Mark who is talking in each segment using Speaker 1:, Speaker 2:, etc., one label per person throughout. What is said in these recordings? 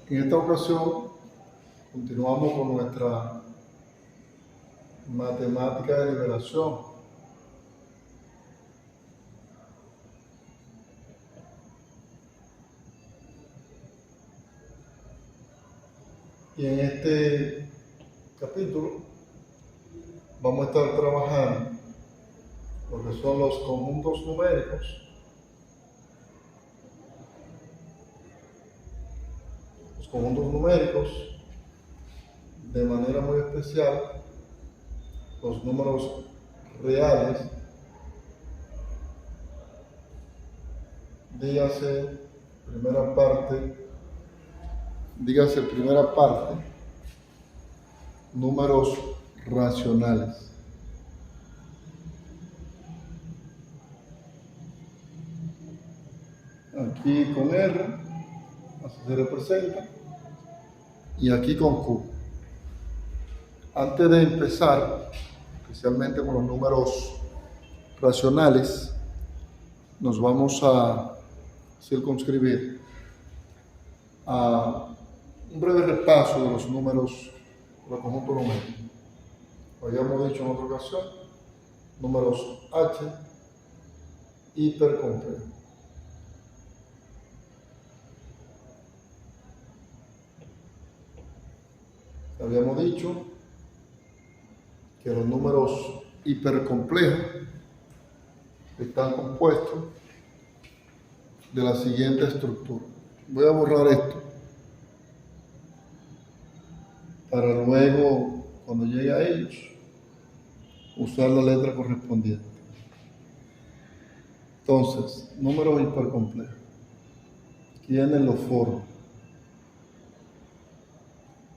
Speaker 1: En esta ocasión continuamos con nuestra matemática de liberación. Y en este capítulo vamos a estar trabajando lo que son los conjuntos numéricos. Los conjuntos numéricos, de manera muy especial, los números reales, dígase primera parte, números racionales. Aquí con R, así se representa, y aquí con Q. Antes de empezar, especialmente con los números racionales, nos vamos a circunscribir a un breve repaso de los números, los conjuntos numéricos. Habíamos dicho en otra ocasión, números H hipercomplejos. Habíamos dicho que los números hipercomplejos están compuestos de la siguiente estructura. Voy a borrar esto para luego, cuando llegue a ellos, usar la letra correspondiente. Entonces, números hipercomplejos. ¿Quiénes los forman?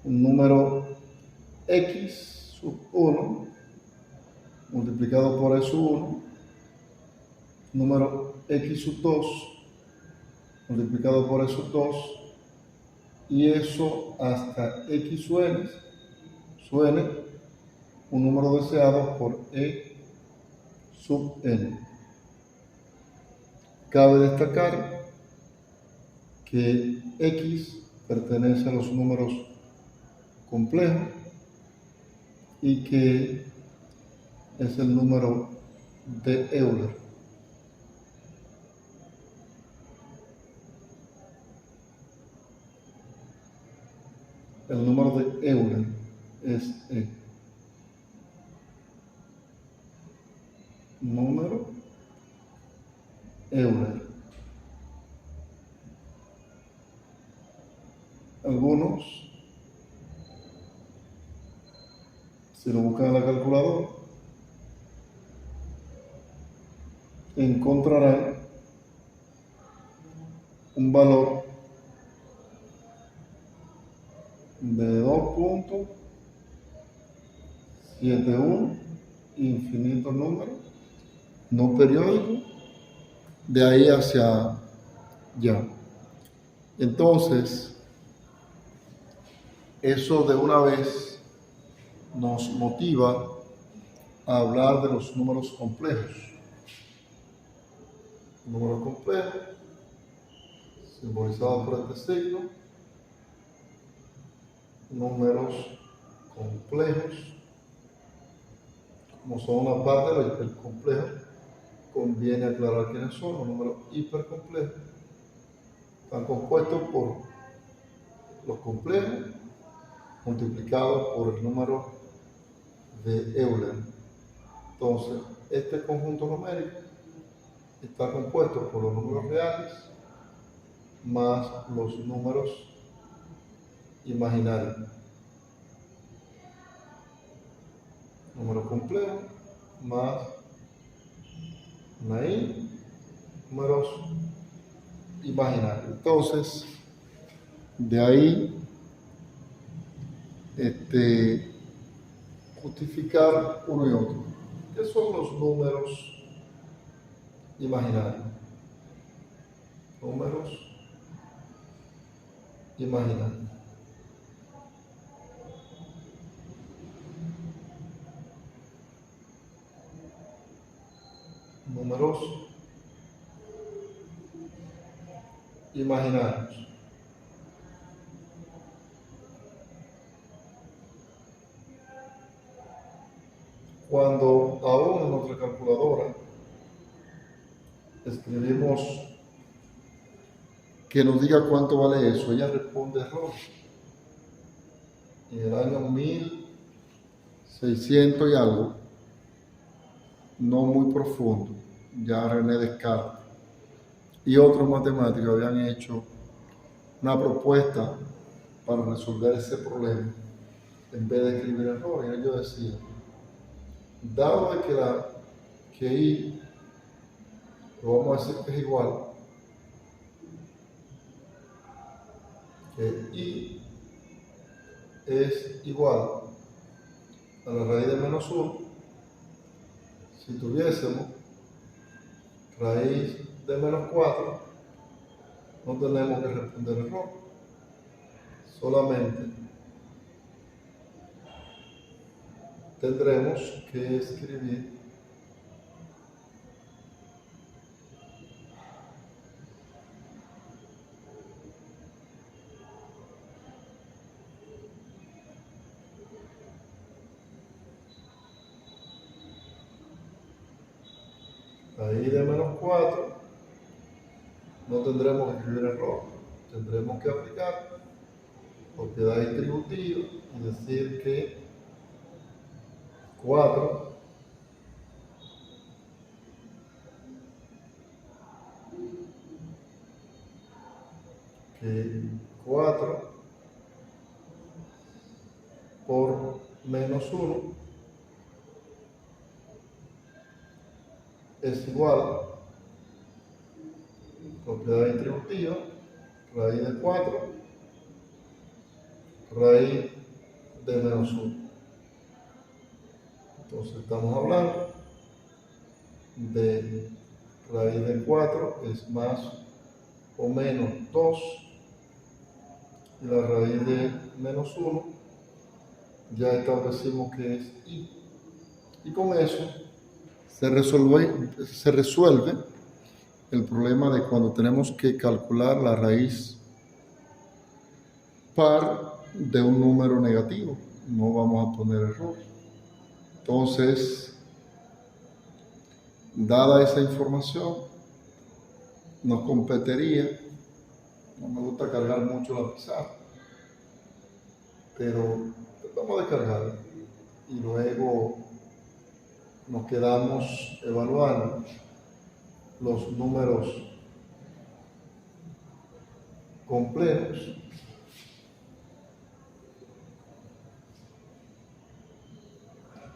Speaker 1: Un número x sub 1 multiplicado por e sub 1, número x sub 2 multiplicado por e sub 2, y eso hasta x sub n, un número deseado por e sub n. Cabe destacar que x pertenece a los números complejos y que es el número de Euler. El número de Euler es E. Número Euler. Algunos, si lo buscan en la calculadora, encontrarán un valor de 2.71, infinito número, no periódico, de ahí hacia allá. Entonces, eso de una vez nos motiva a hablar de los números complejos. Números complejos, simbolizados por este signo. Números complejos, como son una parte de los hipercomplejos, conviene aclarar quiénes son. Los números hipercomplejos están compuestos por los complejos multiplicados por el número de Euler. Entonces, este conjunto numérico está compuesto por los números reales más los números imaginarios. Números complejos más números imaginarios. Entonces, de ahí justificar uno y otro. ¿Qué son los números imaginarios? Números imaginarios. Números imaginarios. Cuando aún en nuestra calculadora escribimos que nos diga cuánto vale eso, ella responde error. En el año 1600 y algo, no muy profundo, ya René Descartes y otros matemáticos habían hecho una propuesta para resolver ese problema en vez de escribir error. Y ellos decían, dado que I, lo vamos a decir que es igual, que I es igual a la raíz de menos 1, si tuviésemos raíz de menos 4, no tenemos que responder error, solamente tendremos que escribir raíz de menos 4, no tendremos que escribir error, tendremos que aplicar propiedad distributiva y decir que 4 por menos 1 es igual, propiedad distributiva, raíz de 4, raíz de menos 1. Entonces estamos hablando de raíz de 4 es más o menos 2 y la raíz de menos 1 ya establecimos que es I. Y con eso se resuelve el problema de cuando tenemos que calcular la raíz par de un número negativo. No vamos a poner error. Entonces, dada esa información, nos competiría, no me gusta cargar mucho la pizarra, pero vamos a descargarla y luego nos quedamos evaluando los números complejos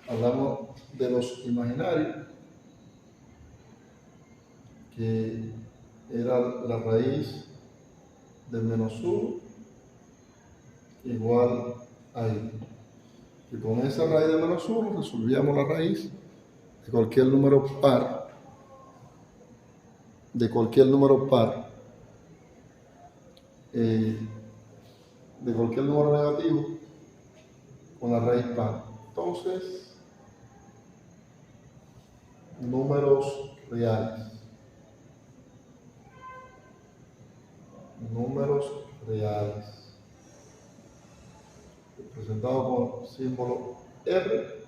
Speaker 1: hablamos de los imaginarios, que era la raíz de menos 1 igual a I. Y con esa raíz de menos 1 resolvíamos la raíz de cualquier número par, de cualquier número negativo con la raíz par. Entonces, números reales. Representados con símbolo R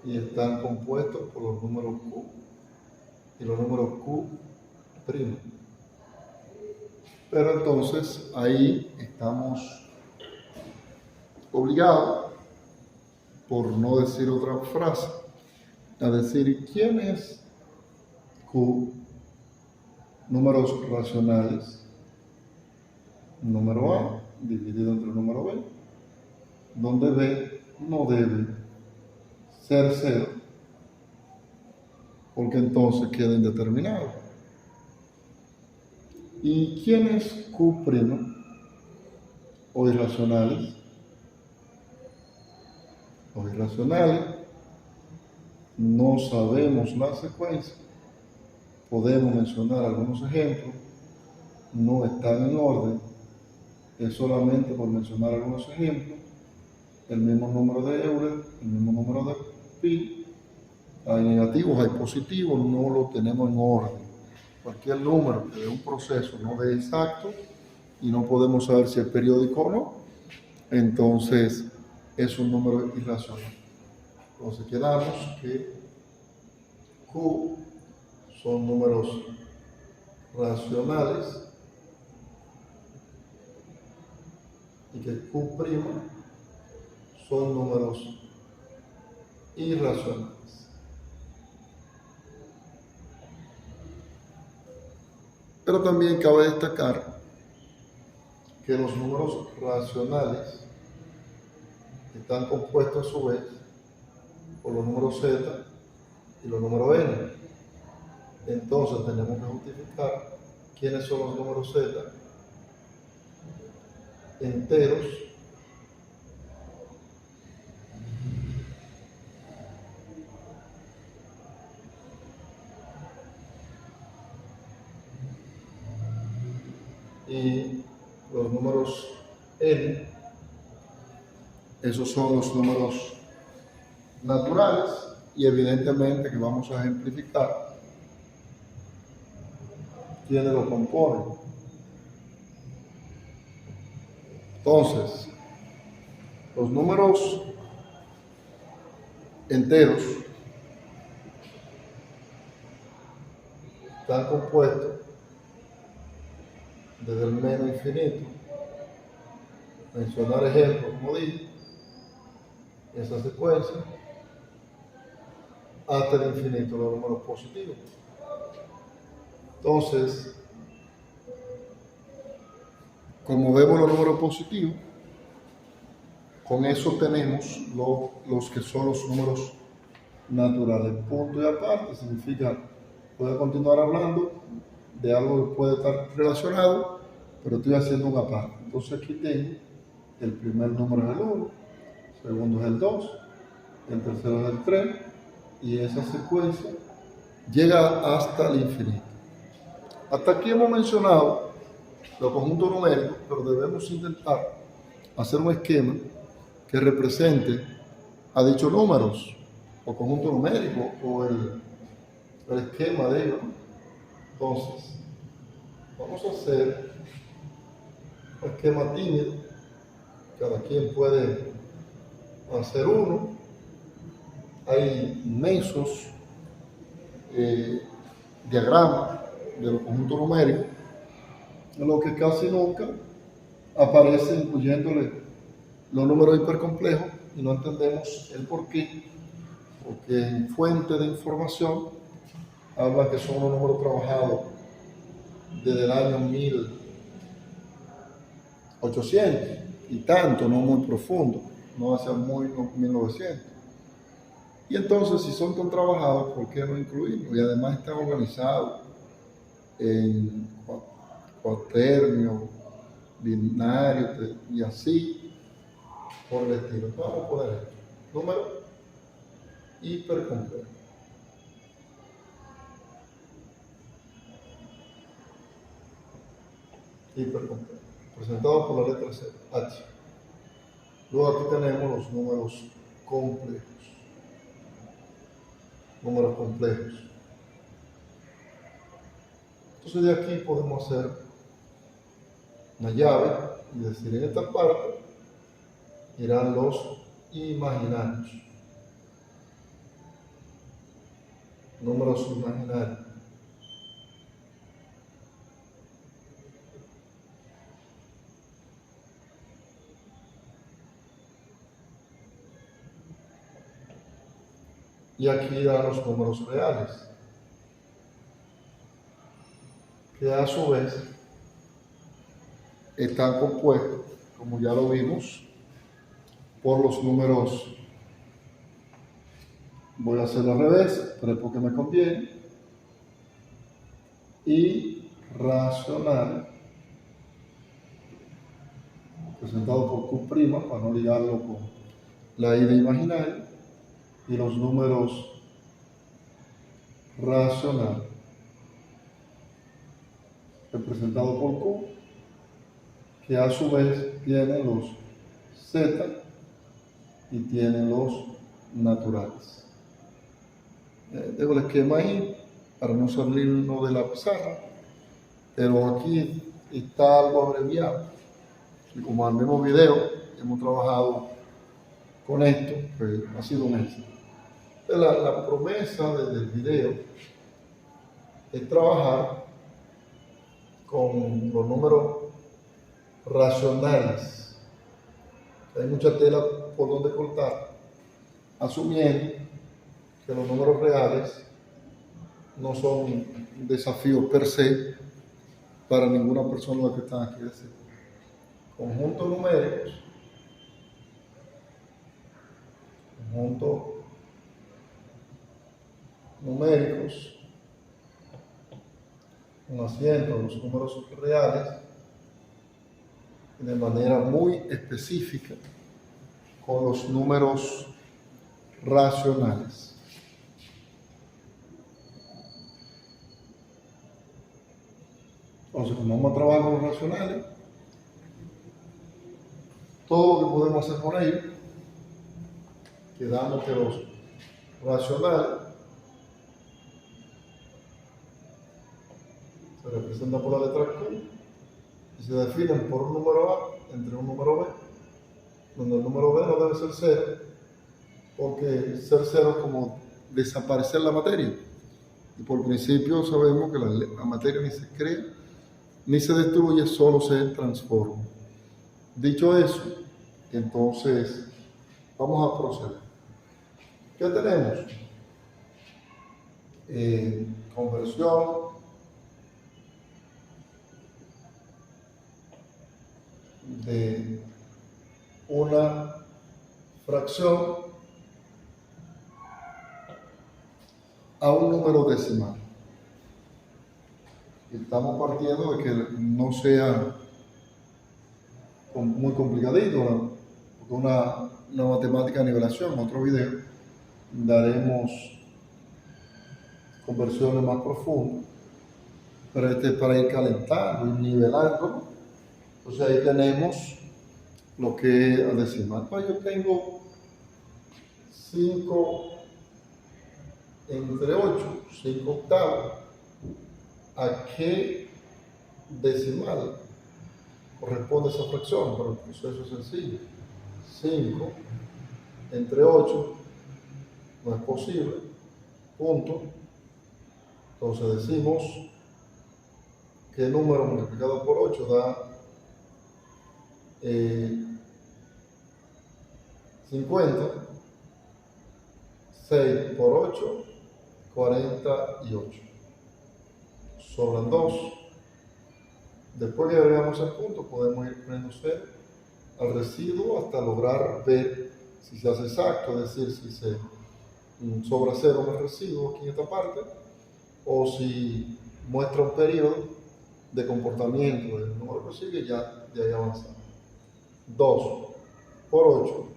Speaker 1: y están compuestos por los números Q y los números Q'. Pero entonces ahí estamos obligados, por no decir otra frase, a decir quién es Q, números racionales, número A dividido entre el número B, donde B no debe ser 0, porque entonces queda indeterminado. ¿Y quién es Q' o irracionales? Los irracionales no sabemos la secuencia, podemos mencionar algunos ejemplos, no están en orden, es solamente por mencionar algunos ejemplos, el mismo número de Euler, el mismo número de pi, hay negativos, hay positivos, no lo tenemos en orden. Cualquier número que dé un proceso no dé exacto y no podemos saber si es periódico o no, entonces es un número irracional. Entonces quedamos que Q son números racionales y que Q' son números irracionales. Pero también cabe destacar que los números racionales están compuestos a su vez por los números z y los números n. Entonces tenemos que justificar quiénes son los números z enteros y los números n, esos son los números naturales, y evidentemente que vamos a ejemplificar quiénes lo componen. Entonces, los números enteros están compuestos desde el menos infinito. Mencionar ejemplos, como dije, esa secuencia, hasta el infinito los números positivos. Entonces, como vemos los números positivos, con eso tenemos los que son los números naturales. Punto y aparte significa, puedo continuar hablando de algo que puede estar relacionado, pero estoy haciendo un aparte. Entonces aquí tengo el primer número es el 1, el segundo es el 2, el tercero es el 3, y esa secuencia llega hasta el infinito. Hasta aquí hemos mencionado los conjuntos numéricos, pero debemos intentar hacer un esquema que represente a dichos números, o conjunto numérico, o el esquema de ellos. Entonces, vamos a hacer un esquema tímido. Cada quien puede hacer uno. Hay inmensos diagramas de los conjuntos numéricos, en los que casi nunca aparece incluyéndole los números hipercomplejos, y no entendemos el por qué, porque en fuente de información habla que son unos números trabajados desde el año 1800 y tanto, no muy profundo, no hacia muy 1900. Y entonces, si son tan trabajados, ¿por qué no incluirlos? Y además están organizados en cuaternios, binarios y así por el estilo. Entonces, vamos a poner esto: número hipercomplejo. Hipercomplejo, representado por la letra C, H. Luego aquí tenemos los números complejos. Números complejos. Entonces de aquí podemos hacer una llave y decir, en esta parte irán los imaginarios. Números imaginarios. Y aquí irán los números reales, que a su vez están compuestos, como ya lo vimos, por los números, voy a hacerlo al revés, pero es porque me conviene, irracional, representado por Q', para no ligarlo con la ida imaginaria, y los números racionales, representado por Q, que a su vez tienen los Z y tienen los naturales. Dejo el esquema ahí para no salirnos de la pizarra, pero aquí está algo abreviado. Y como en el mismo video hemos trabajado con esto, pues ha sido un éxito. La promesa del video es trabajar con los números racionales. Hay mucha tela por donde cortar, asumiendo que los números reales no son un desafío per se para ninguna persona que está aquí. Es decir, conjuntos numéricos, con asiento a los números reales, de manera muy específica con los números racionales. Entonces, como vamos a trabajar con los racionales, todo lo que podemos hacer con ellos, quedamos que los racionales se representan por la letra Q y se definen por un número A entre un número B, donde el número B no debe ser 0, porque ser 0 es como desaparecer la materia. Y por principio sabemos que la materia ni se crea ni se destruye, solo se transforma. Dicho eso, entonces vamos a proceder. ¿Qué tenemos? Conversión de una fracción a un número decimal. Estamos partiendo de que no sea muy complicadito, porque una matemática de nivelación. En otro video daremos conversiones más profundas, pero este es para ir calentando y nivelando. Entonces ahí tenemos lo que es a decimal. Pues yo tengo 5 entre 8, 5 octavos. ¿A qué decimal corresponde esa fracción? Pero el proceso es sencillo. 5 entre 8 no es posible, punto. Entonces decimos que el número multiplicado por 8 da 50, 6 por 8, 48. Sobran 2. Después que agregamos el punto, podemos ir poniendo 0 al residuo hasta lograr ver si se hace exacto, es decir, si se sobra 0 en el residuo aquí en esta parte, o si muestra un periodo de comportamiento del número que sigue, ya de ahí avanzamos. 2 por 8,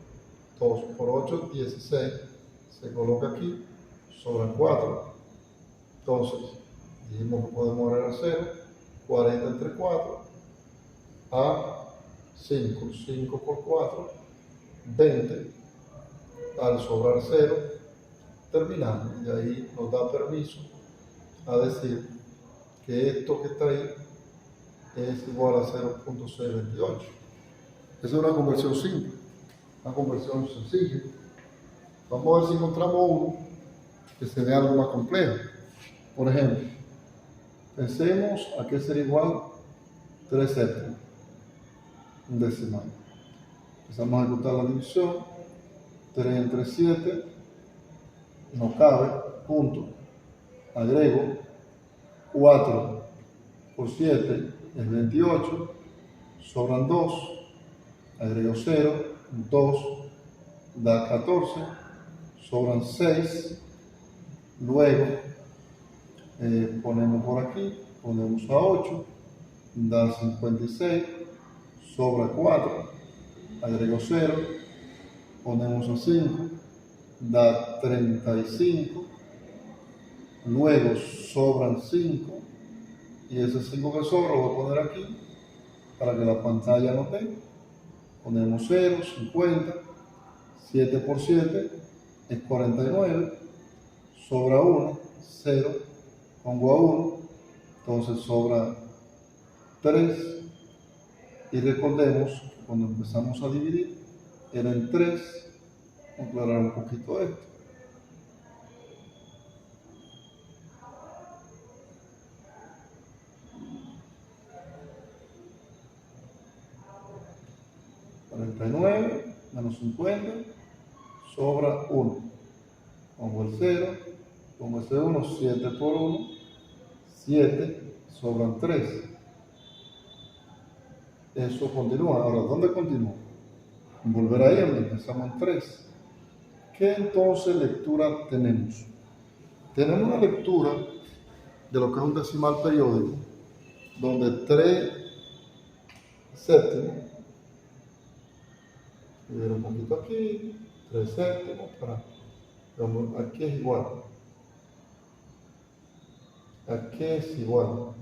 Speaker 1: 2 por 8, 16, se coloca aquí, sobran 4. Entonces, dijimos que podemos agregar 0, 40 entre 4, a 5, 5 por 4, 20, al sobrar 0, terminamos. Y ahí nos da permiso a decir que esto que está ahí es igual a 0.628. Esa es una conversión simple, una conversión sencilla. Vamos a ver si encontramos uno que se vea algo más complejo. Por ejemplo, pensemos a qué sería igual 3 séptimos, un decimal. Empezamos a ejecutar la división. 3 entre 7 no cabe, punto. Agrego 4 por 7 es 28, sobran 2, agrego 0, 2 da 14, sobran 6, luego ponemos por aquí, ponemos a 8, da 56, sobra 4, agrego 0, ponemos a 5, da 35, luego sobran 5, y ese 5 que sobra lo voy a poner aquí para que la pantalla no tenga. Ponemos 0, 50, 7 por 7 es 49, sobra 1, 0, pongo a 1, entonces sobra 3, y recordemos que cuando empezamos a dividir era en 3, vamos a aclarar un poquito esto, 49 menos 50 sobra 1. Pongo el 0, pongo ese 1, 7 por 1, 7, sobran 3. Eso continúa. Ahora, ¿dónde continúa? Volver ahí, empezamos en 3. ¿Qué entonces lectura tenemos? Tenemos una lectura de lo que es un decimal periódico, donde 3 séptimos, y ver un poquito aquí, 3 séptimos, aquí es igual. Aquí es igual.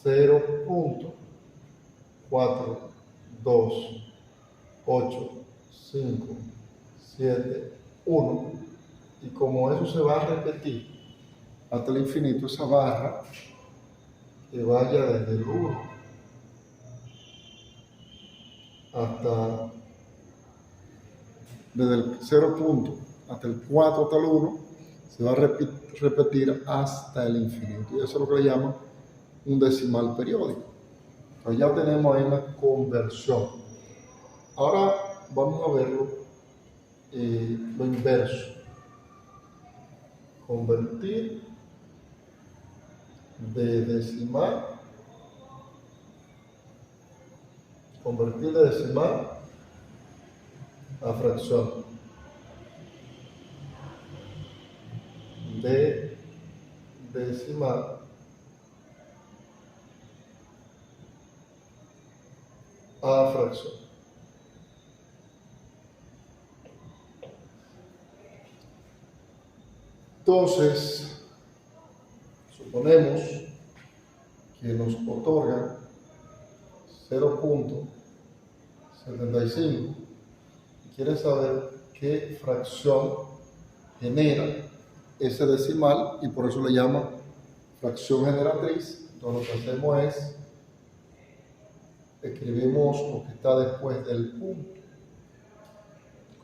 Speaker 1: 0.42851, y como eso se va a repetir hasta el infinito, esa barra que vaya desde el 1 hasta, desde el 0 punto hasta el 4 hasta el 1, se va a repetir hasta el infinito, y eso es lo que le llaman un decimal periódico. Pues ya tenemos ahí una conversión. Ahora vamos a verlo, lo inverso. Convertir de decimal a fracción. De decimal a fracción. Entonces, suponemos que nos otorga 0.75 y quiere saber qué fracción genera ese decimal, y por eso le llama fracción generatriz. Entonces lo que hacemos es escribimos lo que está después del punto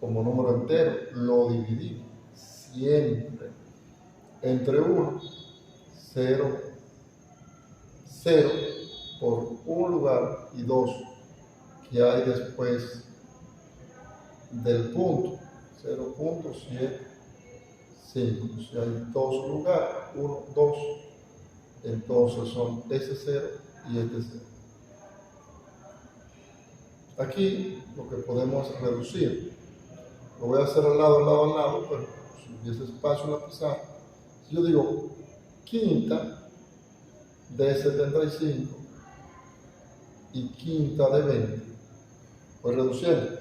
Speaker 1: como número entero, lo dividimos siempre entre 1, 0, 0 por un lugar, y 2 que hay después del punto, 0.75. Si hay 2 lugares, 1, 2, entonces son este 0 y este 0. Aquí lo que podemos reducir, lo voy a hacer al lado, pero si hubiese espacio en la pizarra, si yo digo quinta de 75 y quinta de 20, pues reduciendo.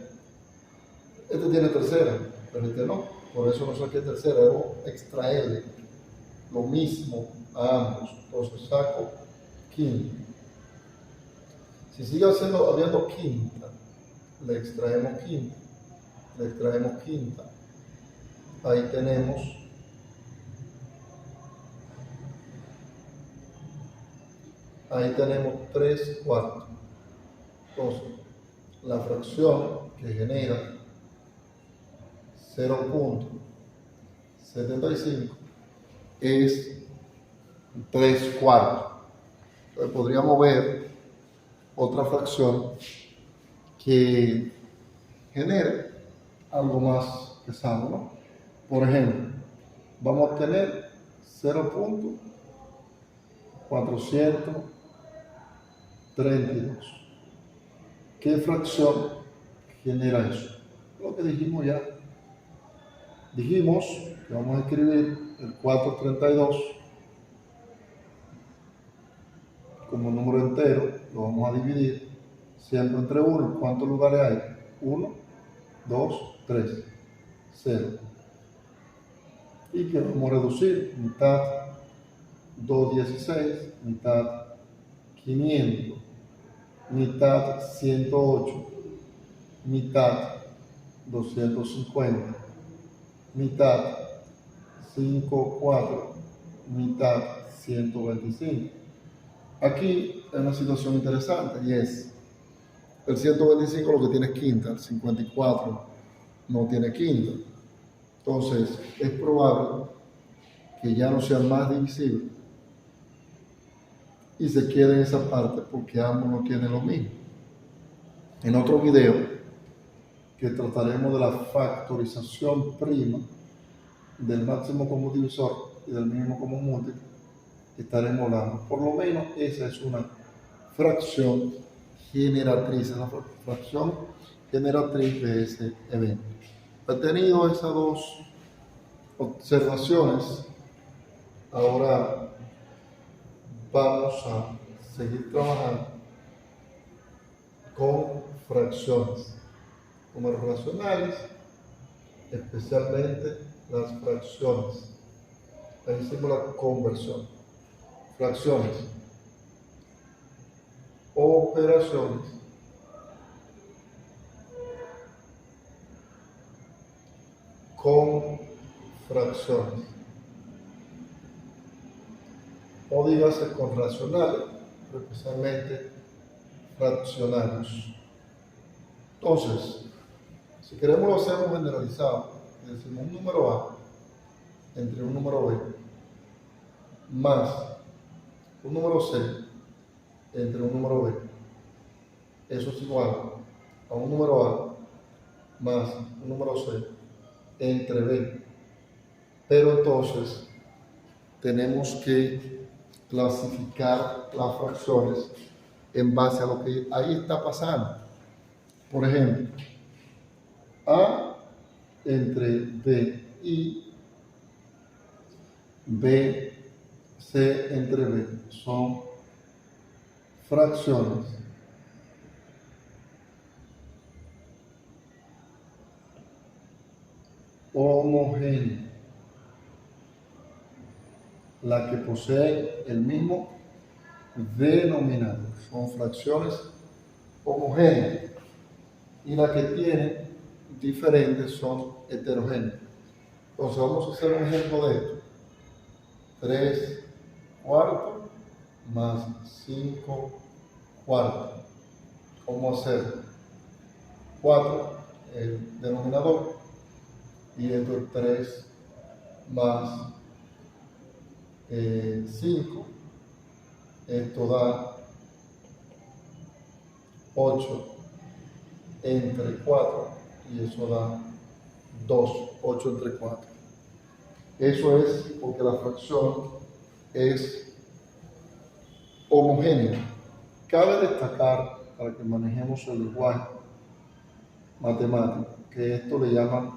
Speaker 1: Este tiene tercera, pero este no, por eso no saqué tercera, debo extraerle lo mismo a ambos, entonces saco quinta. Si sigue habiendo quinta, le extraemos quinta, ahí tenemos ahí tenemos 3 cuartos. Entonces, la fracción que genera 0.75 es 3 cuartos. Entonces, podríamos ver otra fracción que genere algo más pesado, ¿no? Por ejemplo, vamos a obtener 0.432. ¿Qué fracción genera eso? Lo que dijimos ya. Dijimos que vamos a escribir el 432 como número entero, lo vamos a dividir siempre entre 1. ¿Cuántos lugares hay? 1, 2, 3, 0. Y que vamos a reducir mitad 216, mitad 500, mitad 108, mitad 250, mitad 54, mitad 125. Aquí hay una situación interesante, y es el 125 lo que tiene es quinta, el 54 no tiene quinta. Entonces es probable que ya no sea más divisible y se quede en esa parte porque ambos no tienen lo mismo. en otro video que trataremos de la factorización prima del máximo común divisor y del mínimo común múltiplo, estaremos hablando. Por lo menos esa es una fracción generatriz, la fracción generatriz de ese evento. Tenido esas dos observaciones, ahora vamos a seguir trabajando con fracciones, números racionales, especialmente las fracciones. Ahí hicimos la conversión. Fracciones, operaciones, con fracciones, o dígase con racionales, pero especialmente fraccionarios. Entonces, si queremos lo hacemos generalizado, decimos un número A entre un número B más un número C entre un número B. Eso es igual a un número A más un número C entre B. Pero entonces tenemos que clasificar las fracciones en base a lo que ahí está pasando. Por ejemplo, A entre B y B, C entre B son fracciones homogéneas, las que poseen el mismo denominador, son fracciones homogéneas, y las que tienen diferentes son heterogéneas. Entonces vamos a hacer un ejemplo de esto. 3 cuartos más 5 cuartos. ¿Cómo hacer? 4, el denominador, y esto es 3 más 5, esto da 8 entre 4, y eso da 2, 8 entre 4. Eso es porque la fracción es homogénea. Cabe destacar, para que manejemos el lenguaje matemático, que esto le llaman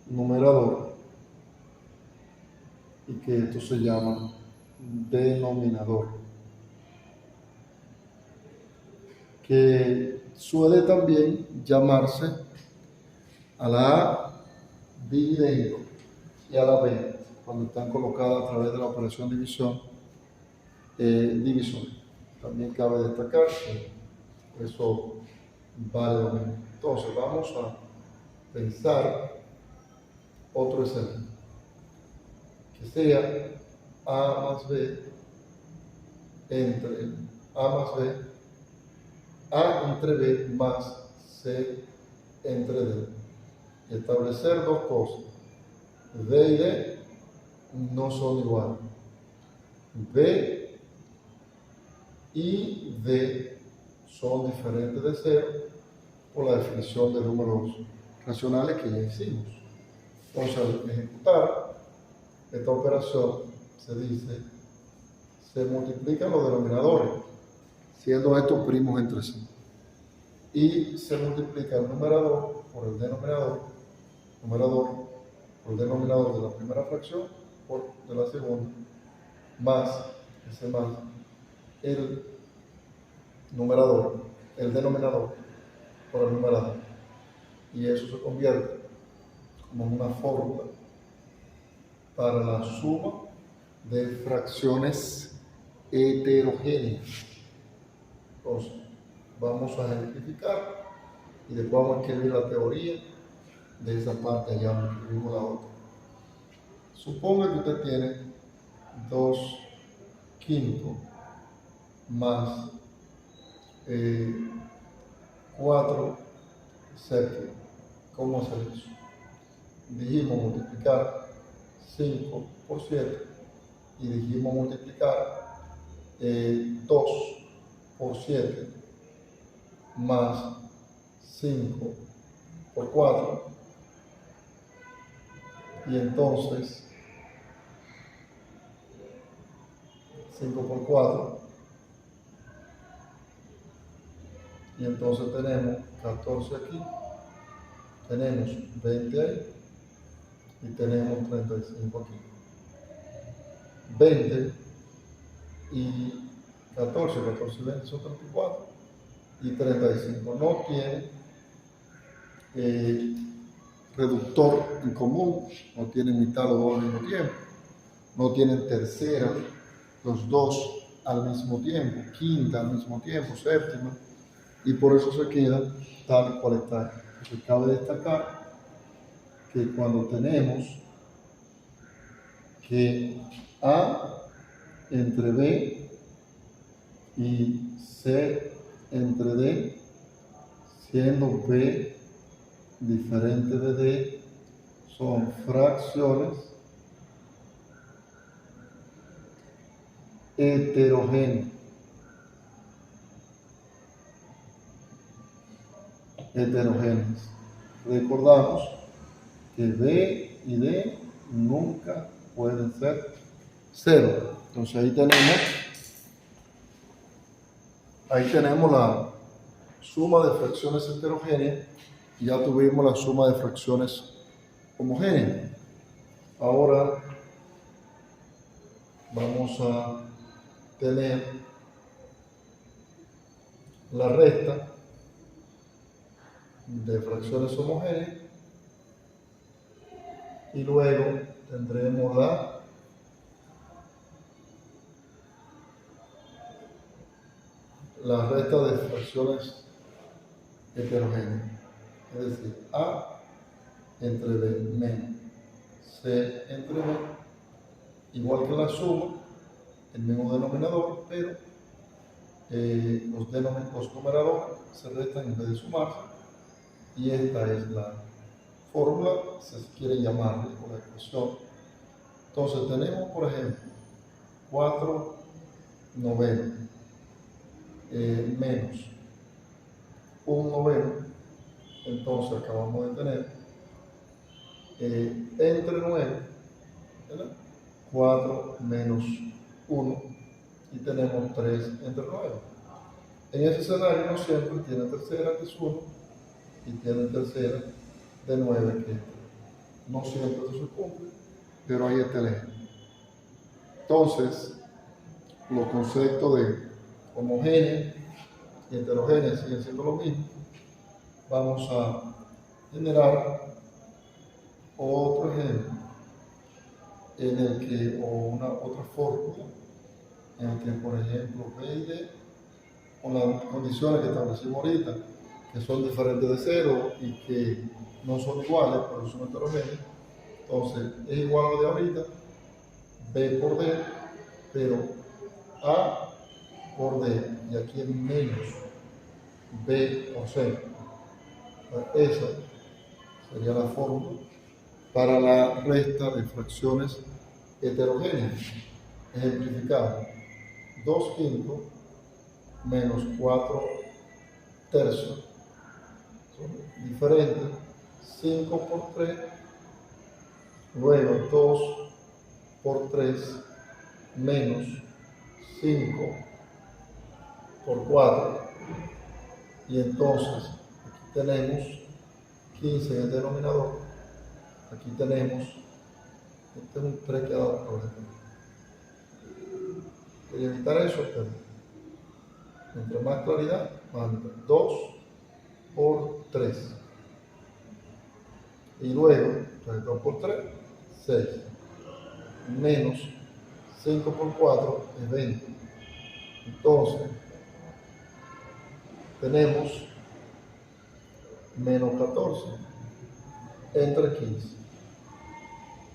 Speaker 1: numerador y que esto se llama denominador, que suele también llamarse a la A dividendo y a la B, cuando están colocadas a través de la operación división, divisor. También cabe destacar que eso vale lo mismo. Entonces vamos a pensar otro ejemplo, que sea A más B entre A más B, A entre B más C entre D. Y establecer dos cosas. B y D no son iguales. B y D son diferentes de cero por la definición de números racionales que ya hicimos. Entonces, al ejecutar esta operación, se dice, se multiplican los denominadores, siendo estos primos entre sí. Y se multiplica el numerador por el denominador, por el denominador de la primera fracción por de la segunda, más el numerador, el denominador por el numerador. Y eso se convierte como una fórmula para la suma de fracciones heterogéneas. Entonces, vamos a ejemplificar y después vamos a escribir la teoría de esa parte allá donde escribimos la otra. Suponga que usted tiene 2 quintos más 4 séptimos. ¿Cómo hacer eso? Dijimos multiplicar 5 por 7 y dijimos multiplicar 2 por 7 más 5 por 4, y entonces 5 por 4, y entonces tenemos 14 aquí, tenemos 20 ahí, y tenemos 35 aquí. 20 y 14 y 20 son 34, y 35 no tiene reductor en común, no tienen mitad los dos al mismo tiempo, no tienen tercera los dos al mismo tiempo, quinta al mismo tiempo, séptima, y por eso se queda tal cual está. Porque cabe destacar que cuando tenemos que A entre B y C entre D, siendo B diferente de D, son fracciones heterogéneas. Recordamos que B y D nunca pueden ser cero. Entonces ahí tenemos la suma de fracciones heterogéneas y ya tuvimos la suma de fracciones homogéneas. Ahora vamos a tener la resta de fracciones homogéneas y luego tendremos la resta de fracciones heterogéneas, es decir, A entre B menos C entre B, igual que la suma, el mismo denominador, pero los numeradores se restan en vez de sumarse, y esta es la fórmula, si se quiere llamarle, o la ecuación. Entonces tenemos, por ejemplo, 4 novenos menos 1 noveno, entonces acabamos de tener entre 9, ¿verdad? 4 menos 1, y tenemos 3 entre 9. En ese escenario no siempre tiene tercera, que es 1, y tiene tercera de 9, que no siempre eso se cumple, pero ahí está el ejemplo. Entonces, los conceptos de homogénea y heterogénea siguen siendo lo mismo. Vamos a generar otro ejemplo en el que, o otra fórmula en el que, por ejemplo, B y D, con las condiciones que establecimos ahorita, que son diferentes de 0 y que no son iguales, pero son heterogéneas. Entonces, es igual a lo de ahorita, B por D, pero A por D, y aquí es menos B por C. Esa sería la fórmula para la resta de fracciones heterogéneas. Ejemplificado: 2 quintos menos 4 tercios son diferentes, 5 por 3, luego 2 por 3 menos 5 por 4, y entonces aquí tenemos 15 en el denominador, aquí tenemos, este es un 3 que ha dado problema. Quería evitar eso, pero entre más claridad, más 2 por 3, y luego 2 por 3, 6, menos 5 por 4 es 20. Entonces, tenemos menos 14 entre 15.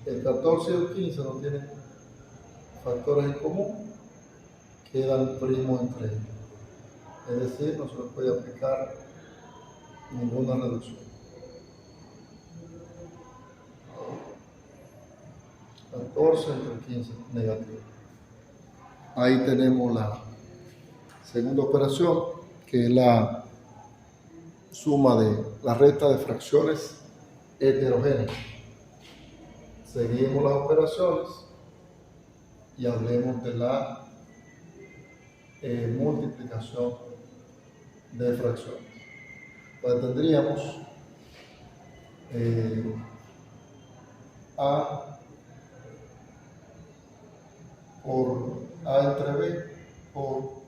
Speaker 1: El 14 y el 15 no tienen factores en común, quedan primos entre ellos. Es decir, no se les puede aplicar ninguna reducción. 14 entre 15 negativo. Ahí tenemos la segunda operación, que es la suma de la resta de fracciones heterogéneas. Seguimos las operaciones y hablemos de la multiplicación de fracciones. Pues tendríamos A por A entre B por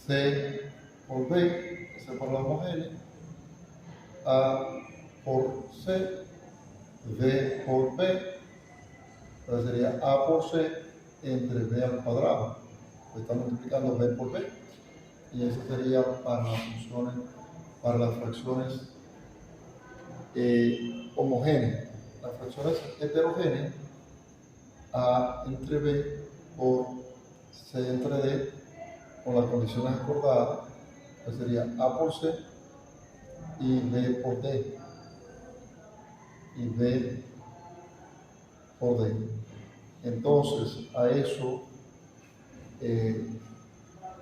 Speaker 1: C por B, esa por la homogénea, A por C, B por B, entonces sería A por C entre B al cuadrado, pues está multiplicando B por B, y eso sería para las funciones, para las fracciones homogéneas. Las fracciones heterogéneas, A entre B por C entre D, con las condiciones acordadas, pues sería A por C y B por D, y B por D. Entonces, a eso,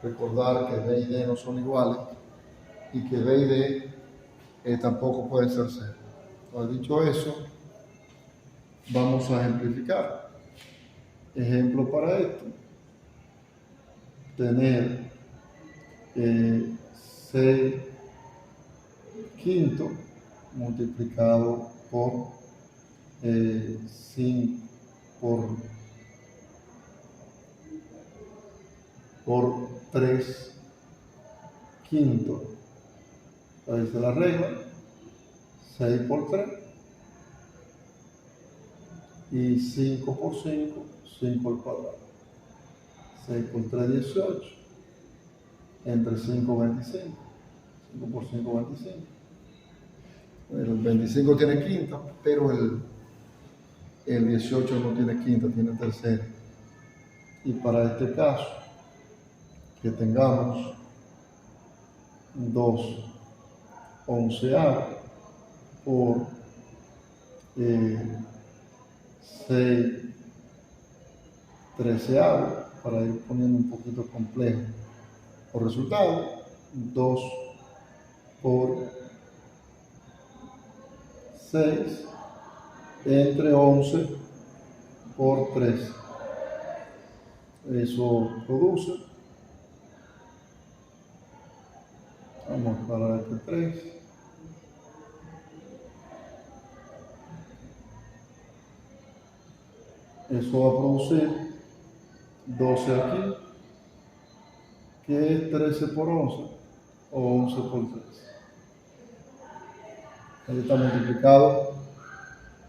Speaker 1: recordar que B y D no son iguales y que B y D tampoco pueden ser cero. Entonces, dicho eso, vamos a ejemplificar. Ejemplo para esto: tener 6 quinto multiplicado por 5 por 3 quinto. Ahí se la regla: 6 por 3 y 5 por 5, 5 al cuadrado. 6 por 3, 18, entre 5, 25. 5 por 5, 25. El 25 tiene quinta, pero el 18 no tiene quinta, tiene tercera. Y para este caso, que tengamos 2 onceavos por 6 treceavos, para ir poniendo un poquito complejo. Por resultado, 2 por 6 entre 11 por 3. Eso produce, vamos a parar este 3, eso va a producir 12 aquí, que es 13 por 11 o 11 por 3. Ahí está multiplicado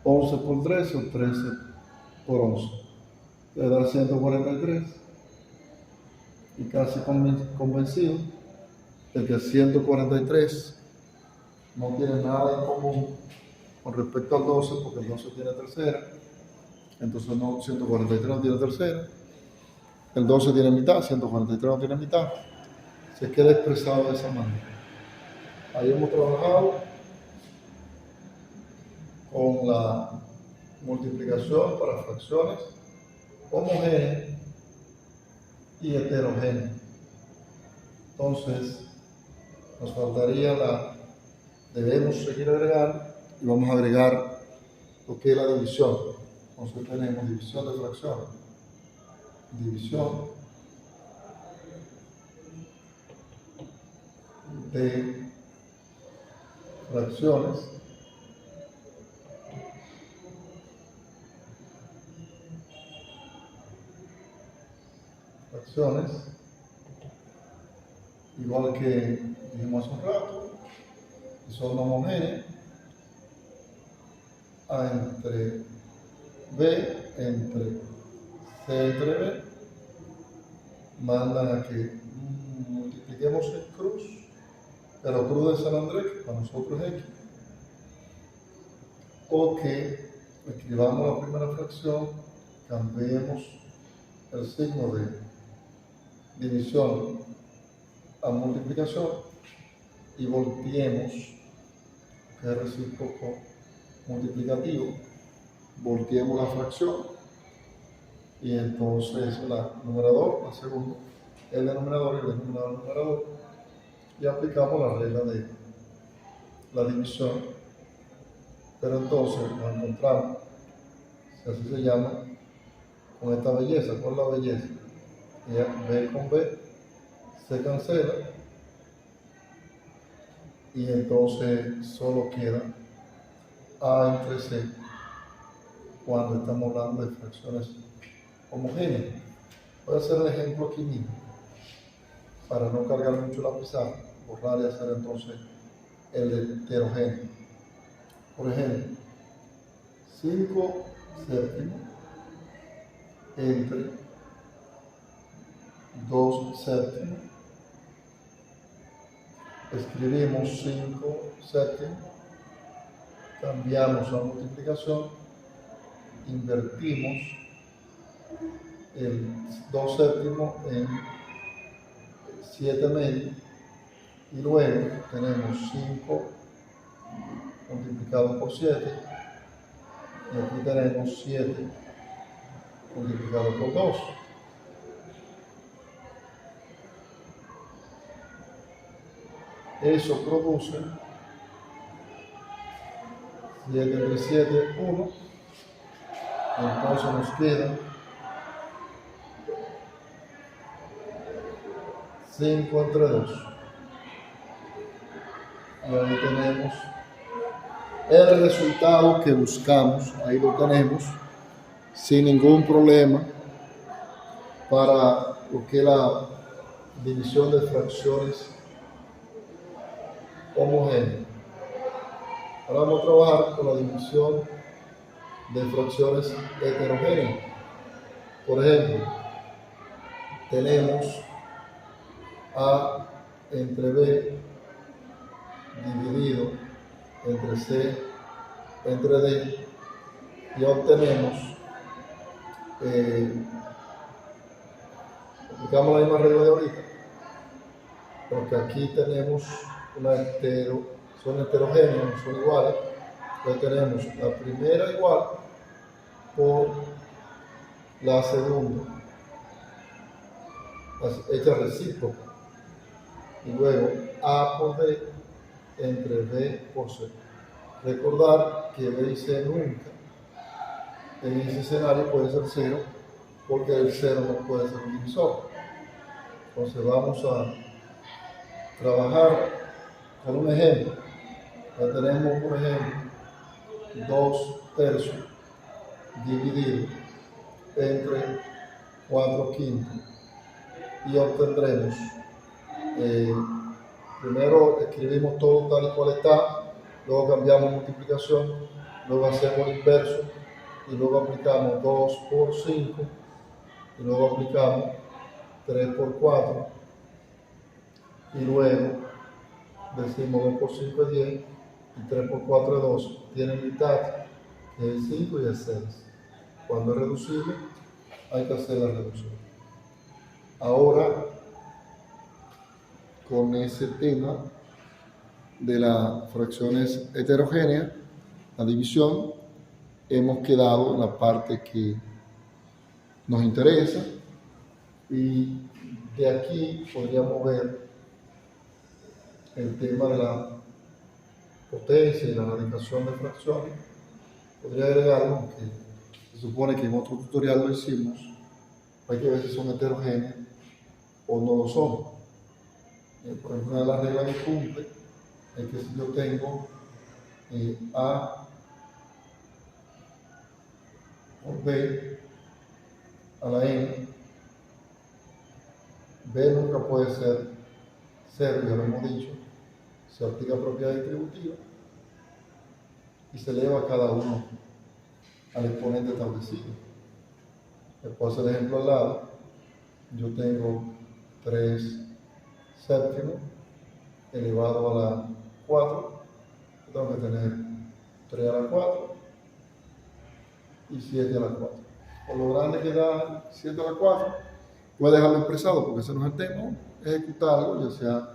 Speaker 1: 11 por 13 o 13 por 11. Le da 143. Y casi convencido de que 143 no tiene nada en común con respecto al 12, porque el 12 tiene tercera. Entonces no, 143 no tiene tercera. El 12 tiene mitad, 143 no tiene mitad. Se queda expresado de esa manera. Ahí hemos trabajado con la multiplicación para fracciones homogéneas y heterogéneas. Entonces, nos faltaría debemos seguir agregando, y vamos a agregar lo que es la división. Entonces tenemos división de fracciones. División de fracciones igual que dijimos hace un rato, que son homogéneas. A entre B entre C entre B mandan a que multipliquemos en cruz, pero cruz de San Andrés, que para nosotros es X, o que escribamos la primera fracción, cambiemos el signo de división a multiplicación y volteemos, que es recíproco multiplicativo, volteemos la fracción y entonces el numerador, el segundo, el denominador y el denominador numerador y aplicamos la regla de la división, pero entonces nos encontramos, si así se llama, con esta belleza. ¿Cuál es la belleza? B con B se cancela y entonces solo queda A entre C cuando estamos hablando de fracciones homogéneas. Voy a hacer el ejemplo aquí mismo para no cargar mucho la pizarra, borrar y hacer entonces el heterogéneo. Por ejemplo, 5 séptimos entre 2 séptimos. Escribimos 5 séptimos, cambiamos la multiplicación, invertimos el 2 séptimos en 7 medios y luego tenemos 5 multiplicado por 7 y aquí tenemos 7 multiplicado por 2. Eso produce 7 entre 7, 1. Entonces nos queda 5 entre 2. Y ahí tenemos el resultado que buscamos. Ahí lo tenemos sin ningún problema para lo que es la división de fracciones homogéneas. Ahora vamos a trabajar con la división de fracciones heterogéneas. Por ejemplo, tenemos A entre B dividido entre C entre D y obtenemos, aplicamos la misma regla de ahorita, porque aquí tenemos son heterogéneos, no son iguales. Entonces tenemos la primera igual por la segunda, hecha recíproca, y luego A por B entre B por C. Recordar que B y C nunca en ese escenario puede ser 0, porque el 0 no puede ser un divisor. Entonces vamos a trabajar con un ejemplo. Ya tenemos, por ejemplo, 2 tercios dividido entre 4 quintos y obtendremos, primero escribimos todo tal y cual está, luego cambiamos multiplicación, luego hacemos el inverso y luego aplicamos 2 por 5 y luego aplicamos 3 por 4 y luego decimos 2 por 5 es 10 y 3 por 4 es 12. Tiene mitad, que es 5 y es 6. Cuando es reducible, hay que hacer la reducción. Ahora, con ese tema de las fracciones heterogéneas, la división, hemos quedado en la parte que nos interesa y de aquí podríamos ver el tema de la potencia y la radicación de fracciones. Podría agregarlo, aunque se supone que en otro tutorial lo hicimos. Hay que ver si son heterogéneas o no lo son. Por ejemplo, una de las reglas que cumple es que si yo tengo A por B a la N, B nunca puede ser 0, ya lo hemos dicho. Se aplica propiedad distributiva y se eleva a cada uno al exponente establecido. Después el ejemplo al lado, yo tengo 3 séptimos elevado a la 4, tengo que tener 3 a la 4 y 7 a la 4. Por lo grande que da 7 a la 4, voy a dejarlo expresado porque ese no es el tema. Ejecutar algo, ya sea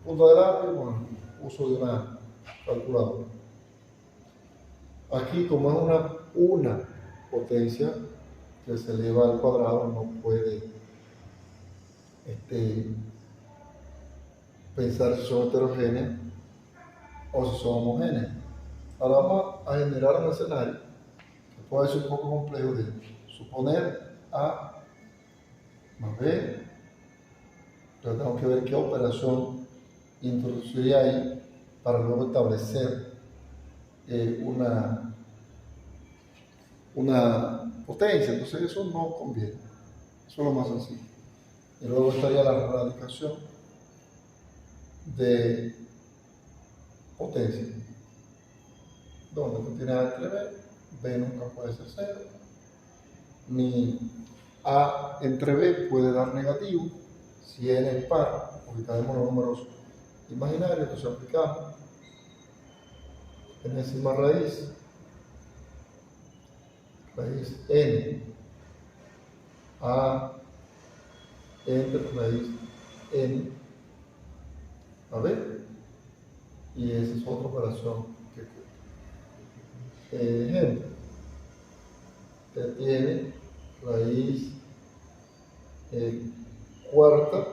Speaker 1: punta de lápiz o con uso de una calculadora. Aquí, como es una potencia que se eleva al cuadrado, no puede pensar si son heterogéneas o si son homogéneas. Ahora vamos a generar un escenario que puede ser un poco complejo de suponer A más B. Entonces tengo que ver qué operación introduciría ahí para luego establecer una potencia. Entonces eso no conviene. Eso es lo más sencillo. Y luego estaría la radicación de potencia, donde tú tienes A entre B, B nunca puede ser cero, ni A entre B puede dar negativo si N es par, porque tenemos los números imaginarios, entonces aplicamos enésima raíz N A entre raíz N a B, y esa es otra operación que ejemplo, usted tiene raíz cuarta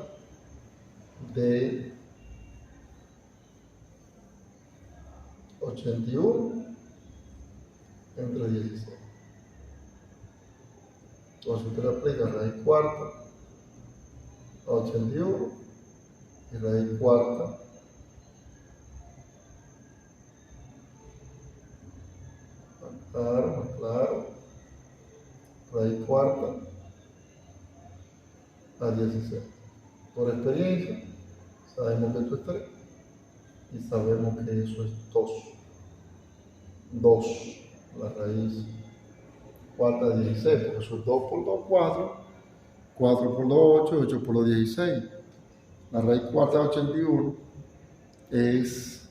Speaker 1: de 81 entre 16. Entonces usted le aplica raíz cuarta a 81 y raíz cuarta claro, raíz cuarta a 16. Por experiencia, sabemos que esto es 3 y sabemos que eso es 2. 2, la raíz cuarta de 16, porque eso es 2 por 2, 4, 4 por 2, 8, 8 por 2, 16. La raíz cuarta de 81 es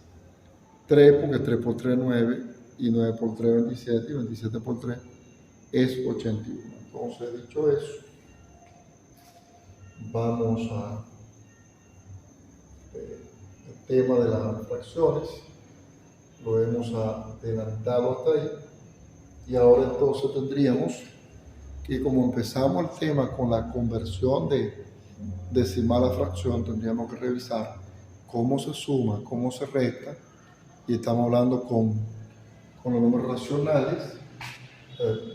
Speaker 1: 3, porque 3 por 3 es 9, y 9 por 3 es 27, y 27 por 3 es 81. Entonces, dicho eso, vamos a el tema de las fracciones. Lo hemos adelantado hasta ahí. Y ahora entonces tendríamos que, como empezamos el tema con la conversión de decimal a fracción, tendríamos que revisar cómo se suma, cómo se resta, y estamos hablando con los números racionales.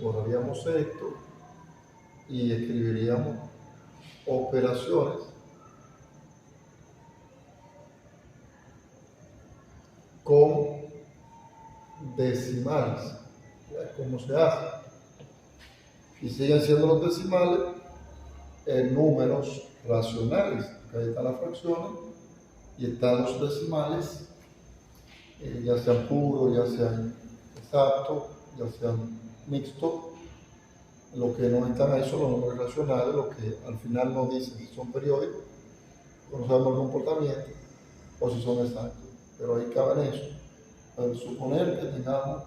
Speaker 1: Borraríamos esto y escribiríamos operaciones con decimales. ¿Cómo se hace? Y siguen siendo los decimales números racionales. Ahí están las fracciones y están los decimales, ya sean puros, ya sean exactos, ya sean mixtos. Lo que no están ahí son los números racionales, los que al final nos dicen si son periódicos, o no sabemos el comportamiento, o si son exactos. Pero ahí caben eso. Al suponer que tengamos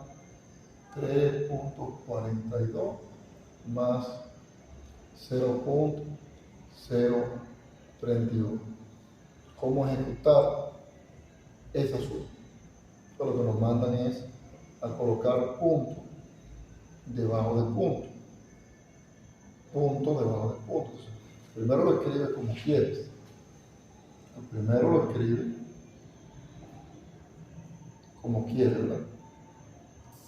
Speaker 1: 3.42 más 0.031. ¿Cómo ejecutar esa suma? Lo que nos mandan es a colocar punto debajo de punto. Punto debajo de punto. Primero lo escribe como quieres. Primero lo escribe como quieres, ¿verdad?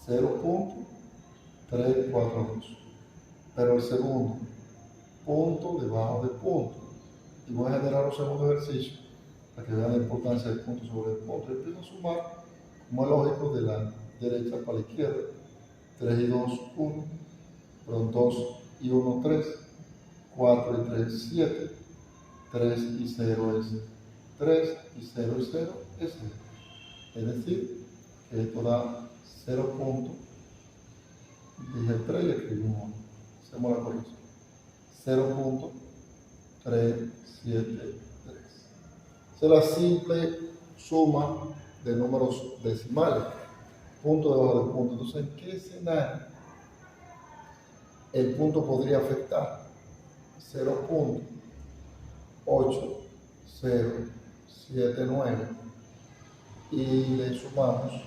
Speaker 1: 0.342. Pero el segundo, punto debajo de punto. Y voy a generar un segundo ejercicio para que vean la importancia del punto sobre el punto. Empiezo a sumar, como es lógico, de la derecha para la izquierda. 3 y 2, 1. Perdón, 2 y 1, 3. 4 y 3, 7. 3 y 0 es 3. Y 0 y 0 es 0. Es decir, que esto da 0. Dije 3 y escribí un 1. Hacemos la corrección. 0.373. Esa es la simple suma de números decimales, punto debajo de punto. Entonces, ¿en qué escenario el punto podría afectar? 0.8079 y le sumamos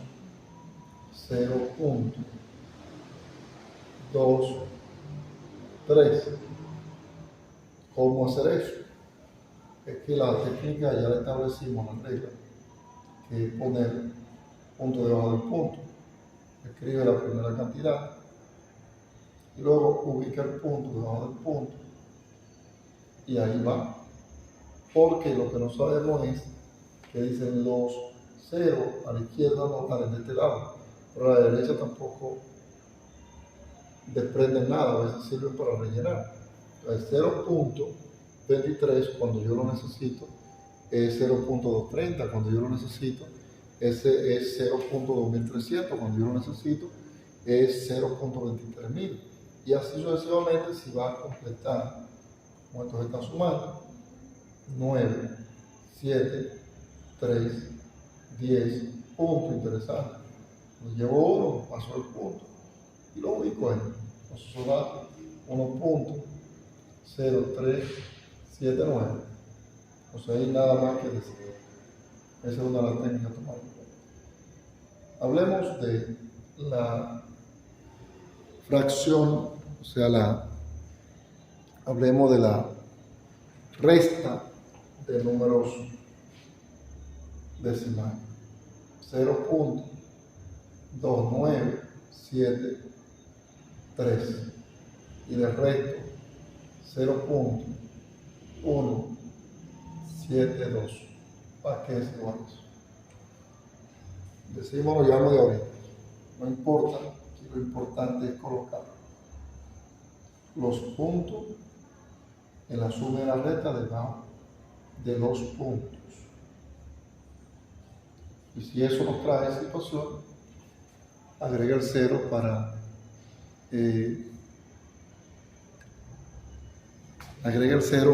Speaker 1: 0.23. ¿Cómo hacer eso? es que la técnica ya la establecimos en la regla, que es poner punto debajo del punto. Escribe la primera cantidad y luego ubica el punto debajo del punto y ahí va. Porque lo que no sabemos es que dicen los ceros a la izquierda no salen de este lado, pero a la derecha tampoco desprenden nada, a veces sirven para rellenar. El 0.23 cuando yo lo necesito es 0.230 cuando yo lo necesito, ese es 0.2300 cuando yo lo necesito, es 0.23000 y así sucesivamente si va a completar, como estos están sumando, 9, 7, 3, 10, punto interesante. Lo llevo uno, paso el punto y lo ubico ahí. Entonces eso da 1.0379. O sea, hay nada más que decir. Esa es una de las técnicas a tomar en cuenta. Hablemos de la fracción, o sea, hablemos de la resta de números decimales. 0.2973 y del resto 0.172. ¿Para qué es igual eso? Decimos lo llamo de ahorita. No importa, que lo importante es colocar los puntos en la suma de la resta debajo de los puntos. Y si eso nos trae situación, agrega el 0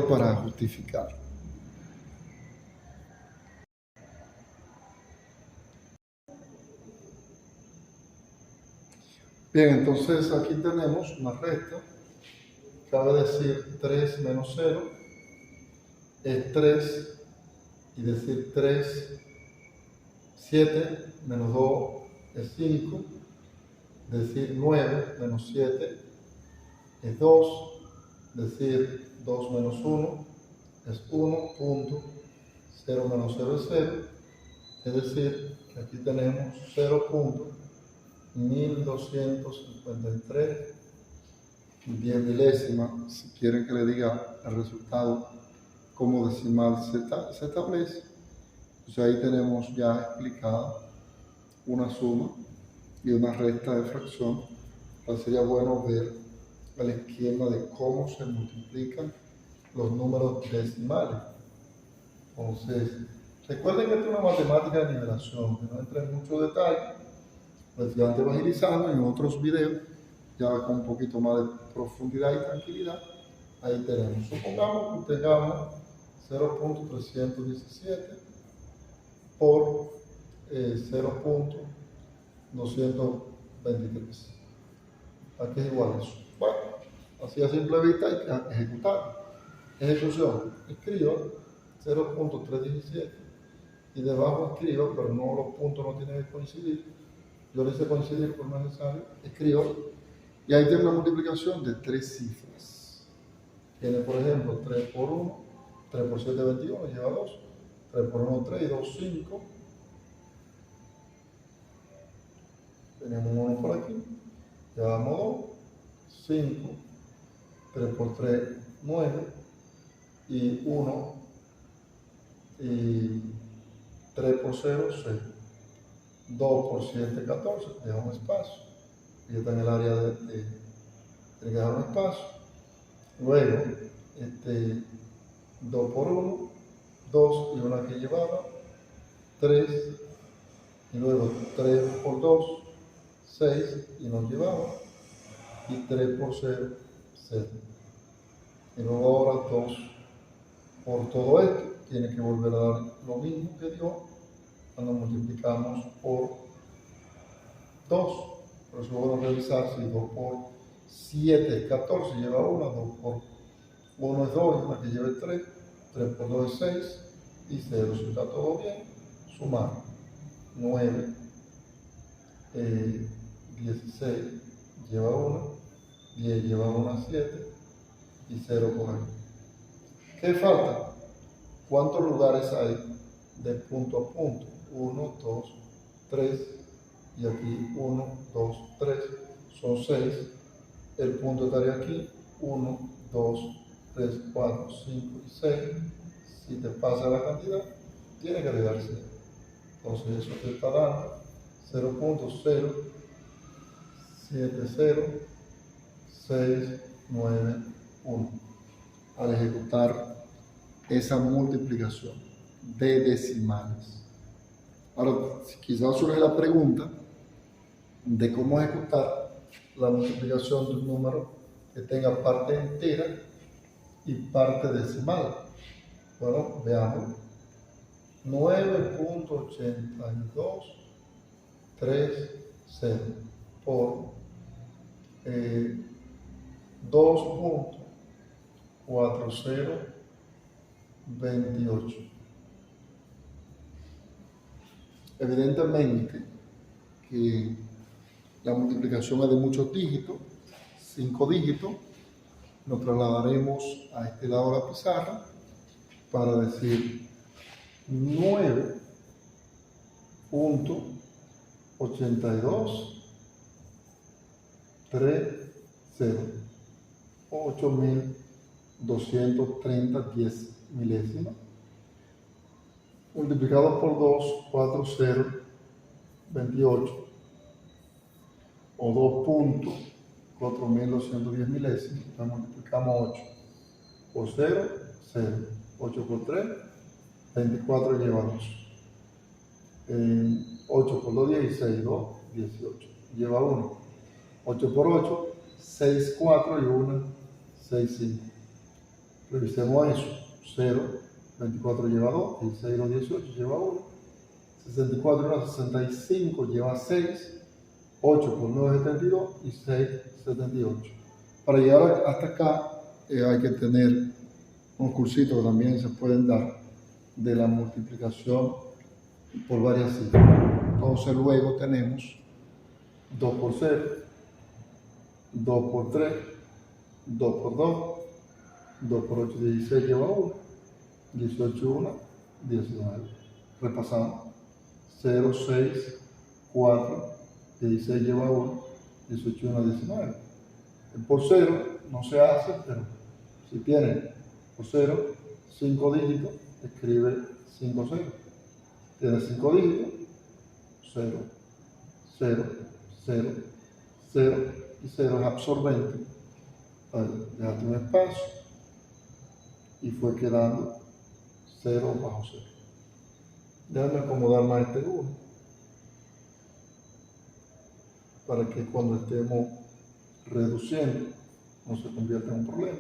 Speaker 1: para justificar. Bien, entonces aquí tenemos una resta. Cabe decir 3 menos 0 es 3 y decir 3, 7 menos 2 es 5, decir 9 menos 7 es 2, decir 2 menos 1 es 1, punto, 0 menos 0 es 0, es decir, que aquí tenemos 0.1253 10 milésimas, si quieren que le diga el resultado como decimal se establece. Pues ahí tenemos ya explicada una suma y una resta de fracción. Ahora sería bueno ver el esquema de cómo se multiplican los números decimales. Entonces, recuerden que esto es una matemática de nivelación, que no entra en mucho detalle. El estudiante va agilizando en otros videos, ya con un poquito más de profundidad y tranquilidad. Ahí tenemos. Supongamos que tengamos 0.317 por 0.223. Aquí es igual a eso. Bueno, así a simple vista hay que ejecutar. Ejecución. Escriba 0.317 y debajo escriba, pero no los puntos no tienen que coincidir. Yo le hice coincidir por necesario. Escriba y ahí tiene una multiplicación de 3 cifras. Tiene, por ejemplo, 3 por 1, 3 por 7, 21, lleva 2. 3 por 1, 3 y 2, 5. Tenemos un 1 por aquí. Llevamos 2, 5. 3 por 3, 9. Y 1. Y 3 por 0, 6. 2 por 7, 14. Deja un espacio. Y está en el área de tiene que dejar un espacio. Luego, 2 por 1, 2 y una que llevaba, 3, y luego 3 por 2, 6 y nos llevaba, y 3 por 0, 0. Y luego ahora 2 por todo esto, tiene que volver a dar lo mismo que dio cuando multiplicamos por 2. Por eso vamos a revisar si 2 por 7 es 14, lleva 1, 2 por 1 es 2, y una que lleve 3, 3 por 2 es 6, y 0, si está todo bien, sumar 9, 16, lleva 1, 10 lleva 1 a 7, y 0 por ahí. ¿Qué falta? ¿Cuántos lugares hay de punto a punto? 1, 2, 3, y aquí 1, 2, 3, son 6. El punto estaría aquí, 1, 2, 3, 4, 5 y 6. Si te pasa la cantidad, tiene que agregar 6. Entonces eso te está dando 0.07061 al ejecutar esa multiplicación de decimales. Ahora, quizás surge la pregunta de cómo ejecutar la multiplicación de un número que tenga parte entera y parte decimal. Bueno, veamos. 9.8230 por 2.4028. Evidentemente que la multiplicación es de muchos dígitos, 5 dígitos. Nos trasladaremos a este lado de la pizarra para decir 9.8230, 8.230 10 milésimas, multiplicado por 2.4028, o 2.4210 milésimas. Entonces multiplicamos 8 por 0, 0. 8 por 3, 24 lleva 2. 8 por 2, 16, 2, 18. Lleva 1. 8 por 8, 6, 4 y 1, 6, 5. Revisemos eso. 0, 24 lleva 2, 16, 2, 18 lleva 1. 64 y 1, 65 lleva 6. 8 por 9, 72 y 6, 78. Para llegar hasta acá hay que tener unos cursitos que también se pueden dar de la multiplicación por varias cifras. Entonces luego tenemos 2 por 0, 2 por 3, 2 por 2, 2 por 8, 16 lleva 1, 18, 1, 19. Repasamos. 0, 6, 4, 16 lleva 1, 18, 1, 19. El por 0 no se hace, pero si tiene por 0, 5 dígitos, escribe 5 ceros. Tiene 5 dígitos, 0, 0, 0, 0 y 0 es absorbente. Déjate un espacio y fue quedando 0 bajo 0. Déjame acomodar más este 1 para que cuando estemos reduciendo no se convierta en un problema.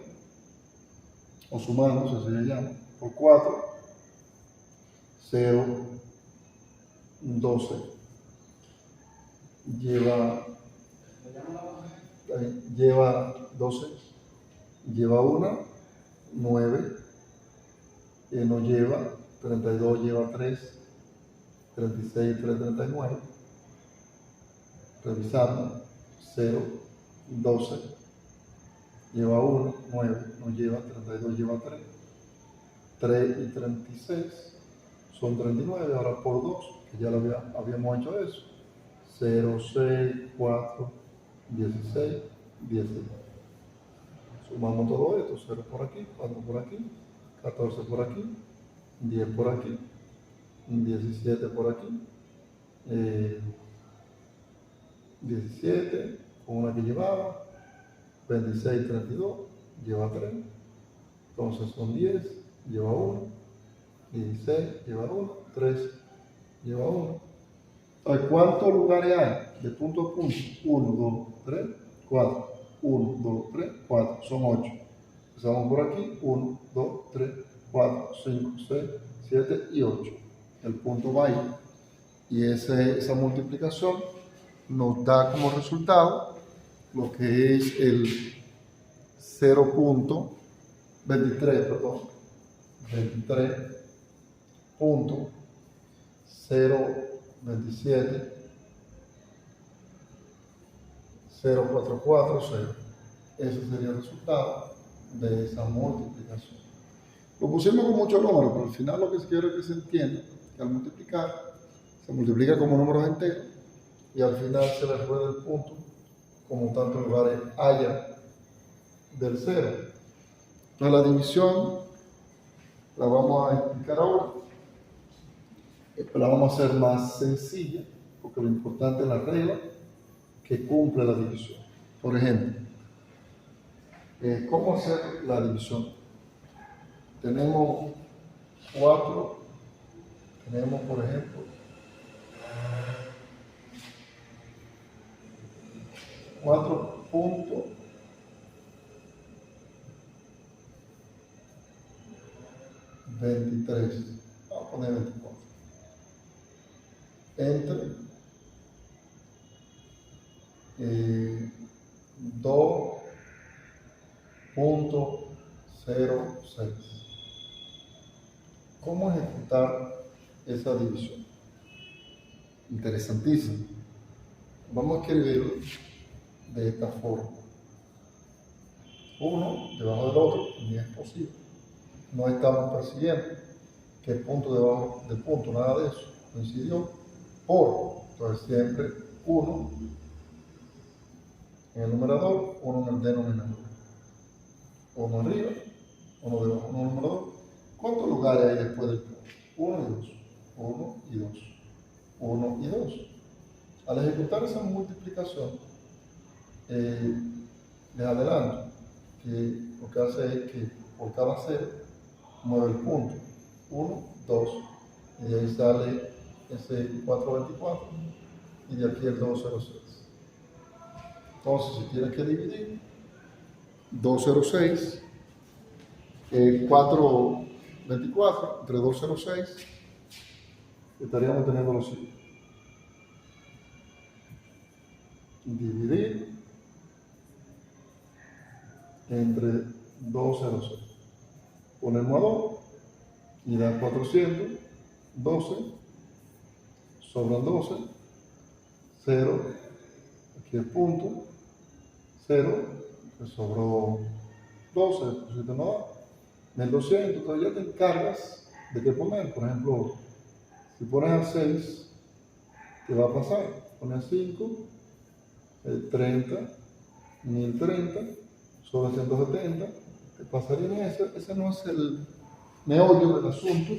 Speaker 1: O sumando, se llama, por 4, 0, 12, lleva 12, lleva 1, 9, no lleva, 32 lleva 3, 36, 3, 39, revisando, 0, 12, lleva 1, 9, no lleva, 32 lleva 3, 3 y 36 son 39, ahora por 2, que ya lo habíamos hecho eso, 0, 6, 4, 16, 19. Sumamos todo esto, 0 por aquí, 4 por aquí, 14 por aquí, 10 por aquí, 17 por aquí, 17, con una que llevaba, 26, 32, lleva 3, entonces son 10, lleva 1, 16, lleva 1, 3, lleva 1. Entonces, ¿cuántos lugares hay de punto a punto? 1, 2, 3, 4. 1, 2, 3, 4. Son 8. Empezamos por aquí. 1, 2, 3, 4, 5, 6, 7 y 8. El punto va ahí. Y esa multiplicación nos da como resultado lo que es el 0.23, perdón. 23.027 0440. Ese sería el resultado de esa multiplicación. Lo pusimos con muchos números, pero al final lo que quiero es que se entienda que al multiplicar se multiplica como números enteros y al final se le rueda el punto como tantos lugares haya del cero. Entonces la división la vamos a explicar ahora. La vamos a hacer más sencilla, porque lo importante es la regla que cumple la división. Por ejemplo, ¿cómo hacer la división? Tenemos 4, tenemos por ejemplo 4.23, vamos a poner 24, entre 2.06. ¿Cómo ejecutar esa división? Interesantísimo. Vamos a escribirlo de esta forma. Uno debajo del otro, ni es posible. No estamos persiguiendo que punto debajo de punto, nada de eso. Coincidió por, entonces siempre 1 en el numerador, 1 en el denominador. 1 arriba, 1 debajo, 1 en el numerador. ¿Cuántos lugares hay después del punto? 1 y 2. 1 y 2. 1 y 2. Al ejecutar esa multiplicación, les adelanto que lo que hace es que por cada 0 mueve el punto. 1, 2. Y de ahí sale ese 424 y de aquí el 206. Entonces, si tienes que dividir 206, 424 entre 206, estaríamos teniendo lo siguiente. Dividir entre 206. Ponemos a 2 y da 412, sobran 12, 0, aquí el punto, 0, que sobró 12, pusiste no da, 1200, entonces ya te encargas de qué poner. Por ejemplo, si pones a 6, ¿qué va a pasar? Pones 5, 30, 1030, sobre 170, te pasaría en ese no es el meollo del asunto,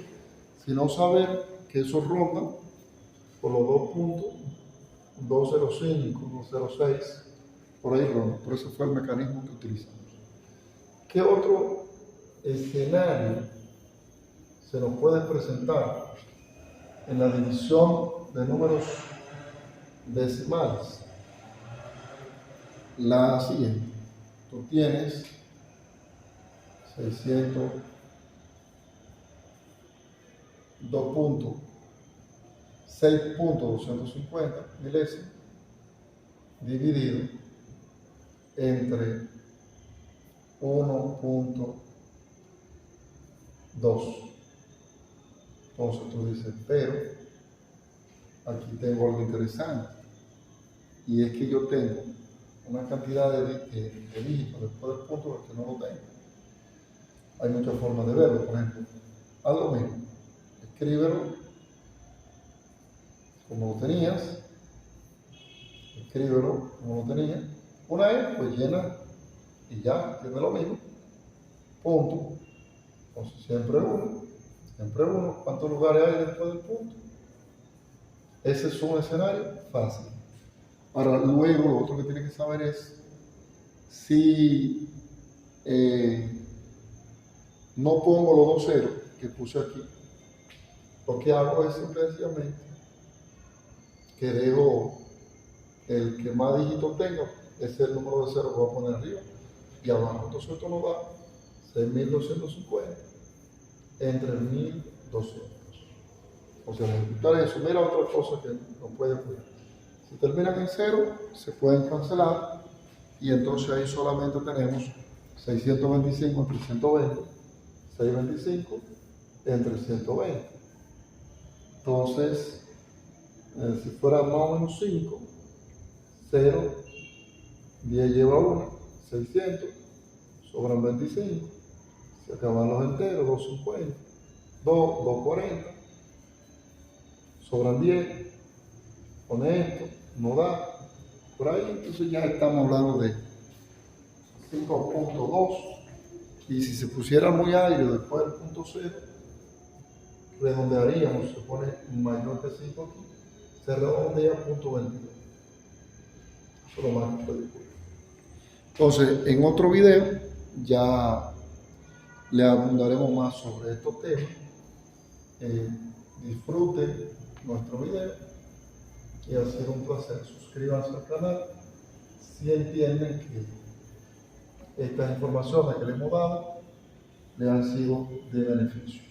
Speaker 1: sino saber que eso ronda por los 2 puntos, 205, 206, por ahí ronda. Por eso fue el mecanismo que utilizamos. ¿Qué otro escenario se nos puede presentar en la división de números decimales? La siguiente. Tú tienes 6.250 milésimas dividido entre 1.2. Entonces tú dices, pero aquí tengo algo interesante, y es que yo tengo una cantidad de dígitos después del punto que no lo tengo. Hay muchas formas de verlo. Por ejemplo, haz lo mismo, escríbelo como lo tenías, escríbelo como lo tenías. Una vez, pues llena y ya, tiene lo mismo, punto. Entonces siempre uno. ¿Cuántos lugares hay después del punto? Ese es un escenario fácil. Ahora, luego lo otro que tiene que saber es si no pongo los 2 ceros que puse aquí, lo que hago es simplemente que dejo el que más dígitos tenga, ese es el número de ceros que voy a poner arriba y abajo. Entonces esto nos da 6.250 entre 1.200. O sea, al ejecutar eso, mira otra cosa que no puede ocurrir. Si terminan en 0, se pueden cancelar y entonces ahí solamente tenemos 625 entre 120, 625 entre 120. Entonces, si fuera más o menos 5, 0, 10 lleva 1, 600, sobran 25, Se acaban los enteros, 250, 240, sobran 10, con esto, no da, por ahí, entonces ya estamos hablando de 5.2, y si se pusiera muy árido después del punto 0, redondearíamos, se pone mayor que 5 aquí, se redondea a punto 22. Eso es lo más ridículo. Entonces, en otro video ya le abundaremos más sobre estos temas. Disfruten nuestro video y ha sido un placer. Suscríbanse al canal si entienden que estas informaciones que les hemos dado le han sido de beneficio.